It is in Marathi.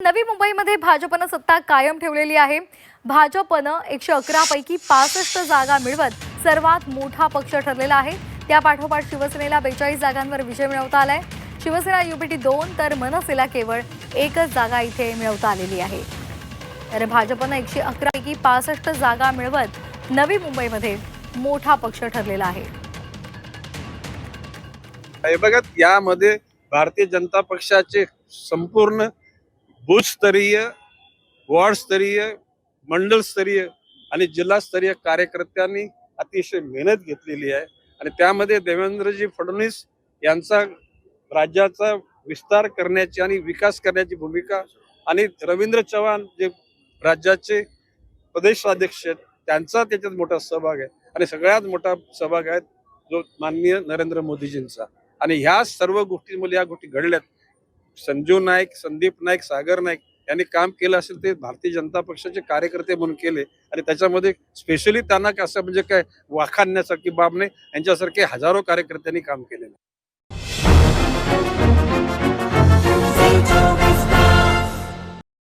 नवी मुंबईमध्ये भाजपनं सत्ता कायम ठेवलेली आहे। भाजपनं 111 पैकी 65 जागा मिळवत सर्वात मोठा पक्ष ठरलेला आहे। त्यापाठोपाठ शिवसेनेला 42 जागांवर विजय मिळवता आलाय। शिवसेना युबीटी 2 तर मनसेला केवळ एकच जागा इथे मिळवता आलेली आहे। तर भाजपनं 111 पैकी 65 जागा मिळवत नवी मुंबईमध्ये मोठा पक्ष ठरलेला आहे। हे बघा, यामध्ये भारतीय जनता पक्षाचे संपूर्ण बूथस्तरीय, वॉर्डस्तरीय, मंडलस्तरीय आणि जिल्हास्तरीय कार्यकर्त्यांनी अतिशय मेहनत घेतलेली आहे आणि त्यामध्ये देवेंद्रजी फडणवीस यांचा राज्याचा विस्तार करण्याची आणि विकास करण्याची भूमिका आणि रवींद्र चव्हाण जे राज्याचे प्रदेशाध्यक्ष आहेत त्यांचा त्याच्यात मोठा सहभाग आहे आणि सगळ्यात मोठा सहभाग आहे जो माननीय नरेंद्र मोदीजींचा। आणि ह्या सर्व गोष्टींमध्ये या गोष्टी घडल्यात। संजीव नाईक, संदीप नाईक, सागर नाईक यांनी काम केलं असेल ते भारतीय जनता पक्षाचे कार्यकर्ते म्हणून केले आणि त्याच्यामध्ये स्पेशली त्यांना असं म्हणजे काय वाखाणण्यासारखी बाब नाही, यांच्यासारखे हजारो कार्यकर्त्यांनी काम केलेलं।